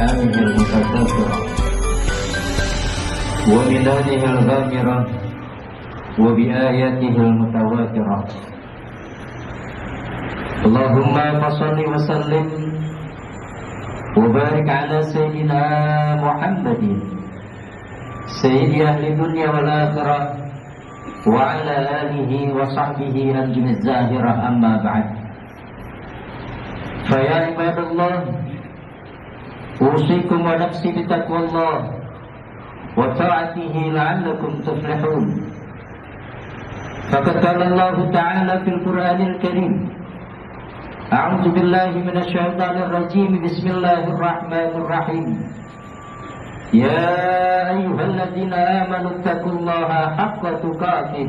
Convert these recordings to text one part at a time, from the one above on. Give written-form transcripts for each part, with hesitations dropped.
بأحكامه المتكاثرة ومنهجه الغامرة وبآياته المتواترة. اللهم صل وسلم وبارك على سيدنا محمد سيد أهل الدنيا والآخرة وعلى آله وصحبه أنجم الزاهرة. أما بعد، فيا عباد الله، أوصيكم ونفسي بتقوى الله وطاعته لعلكم تفلحون. فقد قال الله تعالى في القرآن الكريم: أعوذ بالله من الشيطان الرجيم، بسم الله الرحمن الرحيم. يا أيها الذين آمنوا اتقوا الله حق تقاته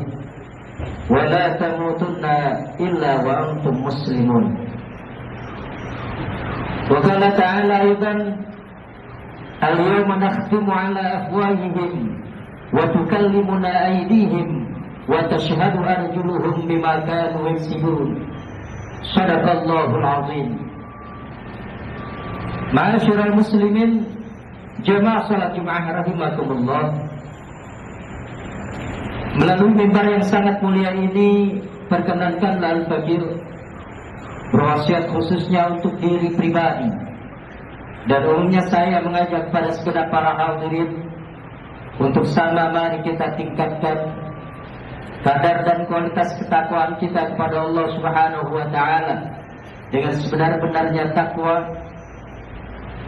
ولا تموتن إلا وأنتم مسلمون. وقال تعالى أيضا: اليوم نختم على أفواههم وتكلمنا أيديهم وتشهد أرجلهم بما كانوا يكسبون. صدق الله العظيم. Ma'asyiral muslimin, jemaah salat Jumat rahimakumullah. Melalui mimbar yang sangat mulia ini, perkenankanlah Al-Fakir berwasiat khususnya untuk diri pribadi dan umumnya saya mengajak pada segenap para hadirin untuk sama mari kita tingkatkan kadar dan kualitas ketakwaan kita kepada Allah Subhanahu wa taala dengan sebenar-benarnya takwa,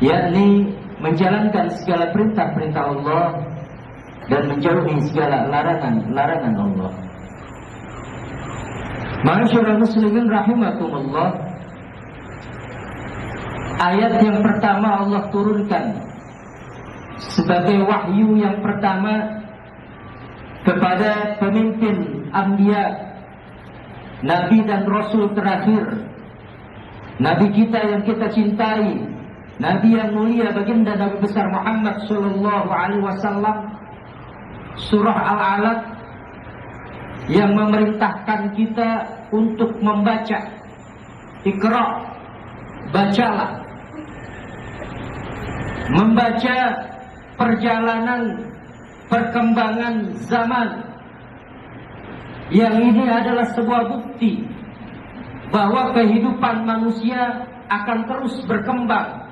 yakni menjalankan segala perintah-perintah Allah dan menjauhi segala larangan-larangan Allah. Ma'asyiral muslimin rahimakumullah, ayat yang pertama Allah turunkan sebagai wahyu yang pertama kepada pemimpin anbiya, nabi dan rasul terakhir, nabi kita yang kita cintai, nabi yang mulia baginda Nabi besar Muhammad sallallahu alaihi wasallam. Surah Al-Alaq yang memerintahkan kita untuk membaca. Iqra, bacalah. Membaca perjalanan perkembangan zaman yang ini adalah sebuah bukti bahwa kehidupan manusia akan terus berkembang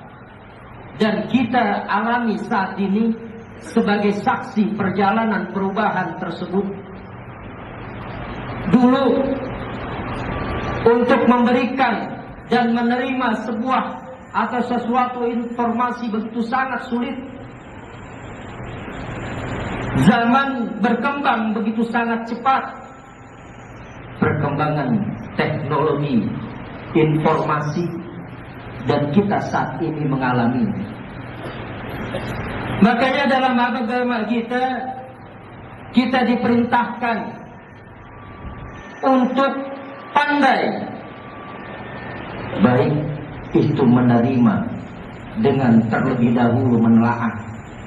dan kita alami saat ini sebagai saksi perjalanan perubahan tersebut. Dulu untuk memberikan dan menerima sebuah atau sesuatu informasi begitu sangat sulit. Zaman berkembang begitu sangat cepat. Perkembangan teknologi, informasi, dan kita saat ini mengalami. Makanya dalam agama kita diperintahkan untuk pandai, baik itu menerima dengan terlebih dahulu menelaah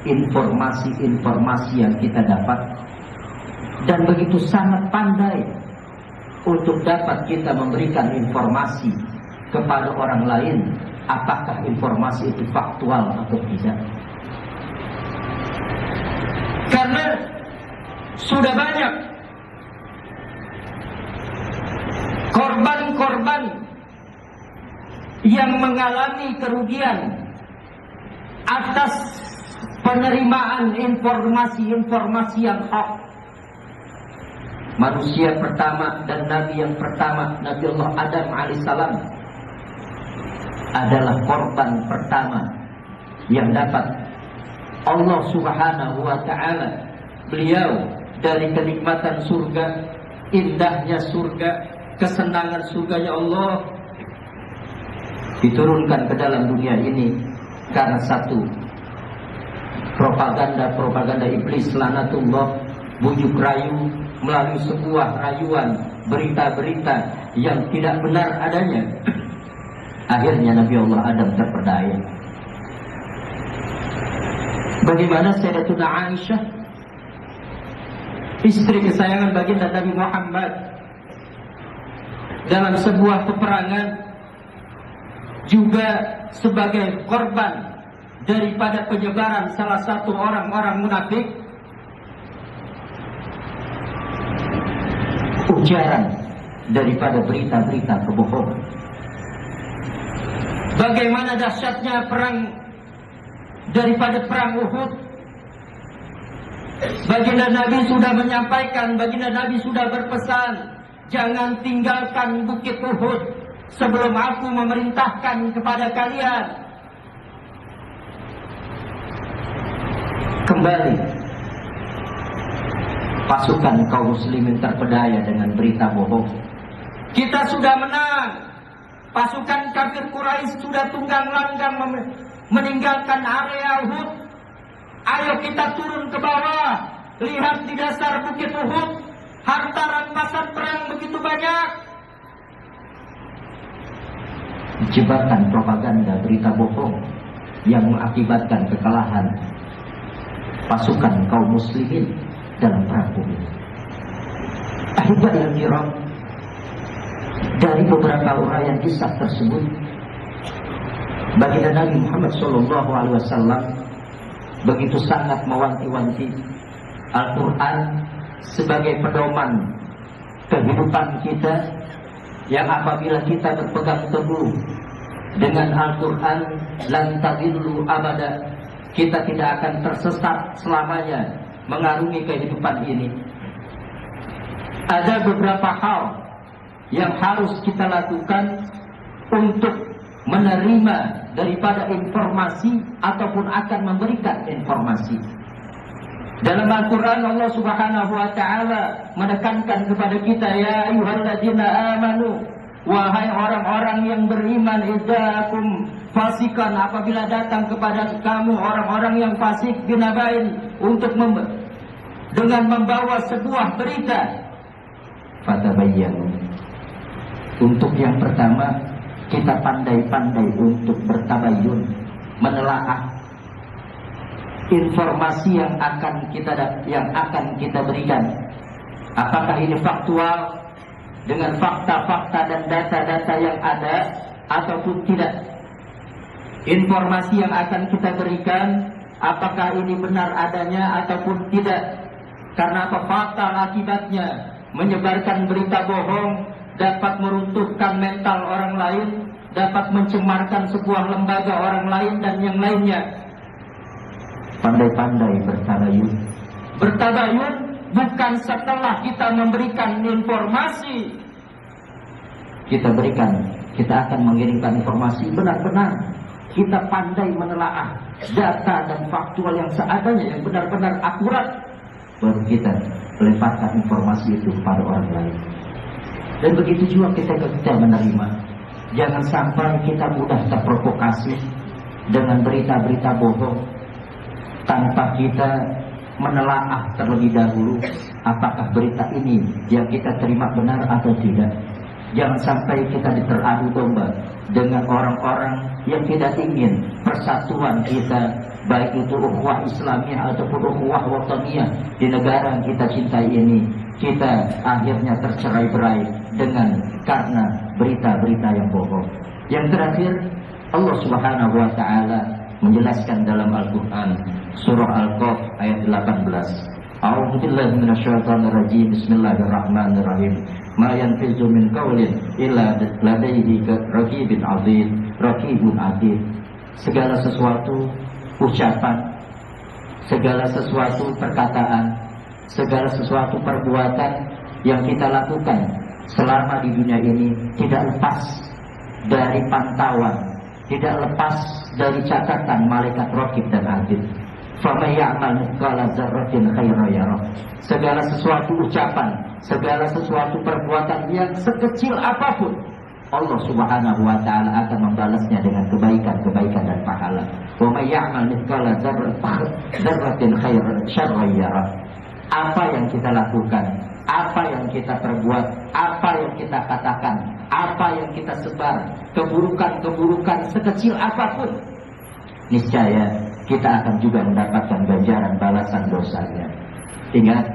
informasi-informasi yang kita dapat, dan begitu sangat pandai untuk dapat kita memberikan informasi kepada orang lain, apakah informasi itu faktual atau tidak. Karena sudah banyak korban-korban yang mengalami kerugian atas penerimaan informasi-informasi yang hak. Manusia pertama dan nabi yang pertama, Nabi Allah Adam alaihissalam, adalah korban pertama yang dapat Allah Subhanahu wa ta'ala, beliau dari kenikmatan surga, indahnya surga, kesenangan surganya Allah, diturunkan ke dalam dunia ini karena satu propaganda iblis laknatullah, bujuk rayu melalui sebuah rayuan, berita-berita yang tidak benar adanya. Akhirnya Nabi Allah Adam terperdaya. Bagaimana Sayyidatuna Aisyah, istri kesayangan baginda Nabi Muhammad, dalam sebuah peperangan juga sebagai korban daripada penyebaran salah satu orang-orang munafik, ujaran daripada berita-berita kebohongan. Bagaimana dahsyatnya perang daripada perang Uhud. Baginda Nabi sudah menyampaikan, baginda Nabi sudah berpesan, jangan tinggalkan bukit Uhud sebelum aku memerintahkan kepada kalian. Kembali pasukan kaum muslimin terpedaya dengan berita bohong. Kita sudah menang. Pasukan kafir Quraisy sudah tunggang langgang meninggalkan area Uhud. Ayo kita turun ke bawah. Lihat di dasar bukit Uhud, harta rampasan perang begitu banyak. Jebakan propaganda berita bohong yang mengakibatkan kekalahan pasukan kaum muslimin dalam perang Uhud. Ahibah yang kiram, dari beberapa uraian kisah tersebut, baginda Nabi Muhammad SAW begitu sangat mewanti-wanti Al-Quran sebagai pedoman kehidupan kita, yang apabila kita berpegang teguh dengan Al-Quran, lan tadillu abada, kita tidak akan tersesat selamanya mengarungi kehidupan ini. Ada beberapa hal yang harus kita lakukan untuk menerima daripada informasi ataupun akan memberikan informasi. Dalam Al-Quran Allah Subhanahu wa Ta'ala menekankan kepada kita, ya ayyuhalladzina amanu, wahai orang-orang yang beriman, idzakum fasikan, apabila datang kepada kamu orang-orang yang fasik, binabain, untuk dengan membawa sebuah berita, fatabayyanu. Untuk yang pertama, kita pandai-pandai untuk bertabayyun, menelaah informasi yang akan kita berikan. Apakah ini faktual dengan fakta-fakta dan data-data yang ada ataupun tidak? Informasi yang akan kita berikan, apakah ini benar adanya ataupun tidak? Karena apa? Fatal akibatnya menyebarkan berita bohong dapat meruntuhkan mental orang lain, dapat mencemarkan sebuah lembaga orang lain dan yang lainnya. Pandai-pandai bertabayun. Bertabayun bukan setelah kita memberikan informasi kita akan mengirimkan informasi, benar-benar kita pandai menelaah data dan faktual yang seadanya, yang benar-benar akurat, baru kita lemparkan informasi itu kepada orang lain. Dan begitu juga kita menerima. Jangan sampai kita mudah terprovokasi dengan berita-berita bohong tanpa kita menelaah terlebih dahulu apakah berita ini yang kita terima benar atau tidak. Jangan sampai kita teradu domba dengan orang-orang yang tidak ingin persatuan kita, baik itu ukhuwah Islamiyah ataupun ukhuwah wataniyah di negara yang kita cintai ini. Kita akhirnya tercerai-berai karena berita-berita yang bohong. Yang terakhir, Allah Subhanahu wa Ta'ala menjelaskan dalam Al-Quran surah Al-Qaf ayat 18. A'udzu billahi minasyaitonir rajim. Bismillahirrahmanirrahim. Ma yanfizu min qaulin illa ladaihi raqibun atid. Segala sesuatu ucapan, segala sesuatu perkataan, segala sesuatu perbuatan yang kita lakukan selama di dunia ini tidak lepas dari pantauan, tidak lepas dari catatan malaikat raqib dan atid. Faman ya'mal mithqala dzarratin khairan yarah. Segala sesuatu ucapan, segala sesuatu perbuatan yang sekecil apapun, Allah Subhanahu wa Ta'ala akan membalasnya dengan kebaikan-kebaikan dan pahala. Wa may ya'mal mithqala dzarratin khairan yarah. Apa yang kita lakukan, apa yang kita perbuat, apa yang kita katakan, apa yang kita sebar, keburukan-keburukan sekecil apapun, niscaya kita akan juga mendapatkan ganjaran balasan dosanya. Ingat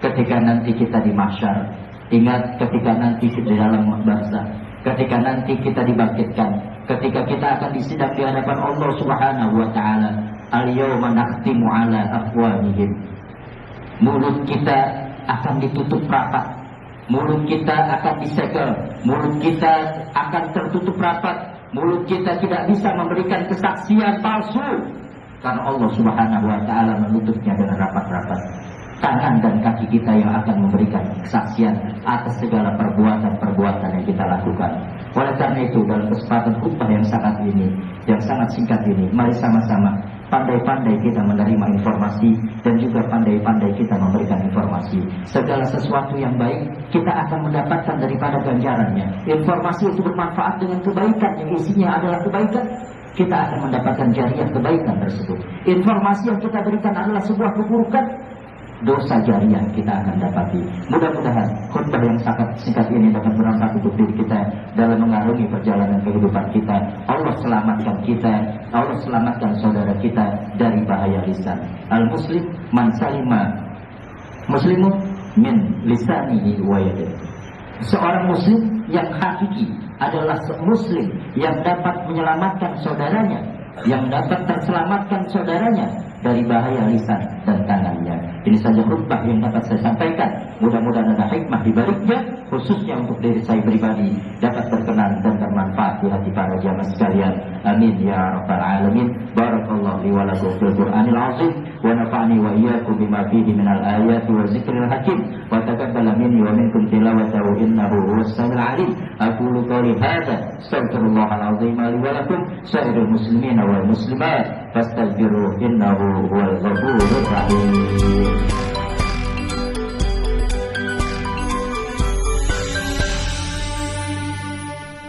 ketika nanti kita di mahsyar, ingat ketika nanti di dalam barzakh, ketika nanti kita dibangkitkan, ketika kita akan disidang di hadapan Allah Subhanahu wa taala. Al-yawma nakhtimu ala afwahihim. Mulut kita akan ditutup rapat, mulut kita akan disegel, mulut kita akan tertutup rapat, mulut kita tidak bisa memberikan kesaksian palsu karena Allah Subhanahu wa taala menutupnya dengan rapat-rapat. Tangan dan kaki kita yang akan memberikan kesaksian atas segala perbuatan-perbuatan yang kita lakukan. Oleh karena itu, dalam kesempatan khutbah yang sangat singkat ini, mari sama-sama pandai-pandai kita menerima informasi dan juga pandai-pandai kita memberikan informasi. Segala sesuatu yang baik kita akan mendapatkan daripada ganjarannya. Informasi itu bermanfaat dengan kebaikan yang isinya adalah kebaikan, kita akan mendapatkan jariah kebaikan tersebut. Informasi yang kita berikan adalah sebuah keburukan, dosa jariah kita akan dapati. Mudah-mudahan khutbah yang sangat singkat ini dapat bermanfaat untuk diri kita dalam mengarungi perjalanan kehidupan kita. Allah selamatkan kita, Allah selamatkan saudara kita dari bahaya lisan. Al-muslim man salima muslimu min lisanihi wa yadihi. Seorang muslim yang hakiki adalah muslim yang dapat menyelamatkan saudaranya, yang dapat terselamatkan saudaranya dari bahaya lisan dan tangannya. Ini saja khutbah yang dapat saya sampaikan. Mudah-mudahan ada hikmah di baliknya, khususnya untuk diri saya pribadi, dapat berkenan dan bermanfaat di hati para jamaah sekalian. Amin ya rabbal alamin. Barakallahu li wa lakum fil Qur'anil azim wa nafa'ani wa iyyakum bima fihi minal ayati wa zikril hakim wa taqabbal minni wa minkum tilawatahu innahu huwas samiul alim. Aqulu qawli hadza astaghfirullahal azim li wa lakum sairil muslimina wal muslimat fastaghfiruhu innahu huwal ghafurur rahim.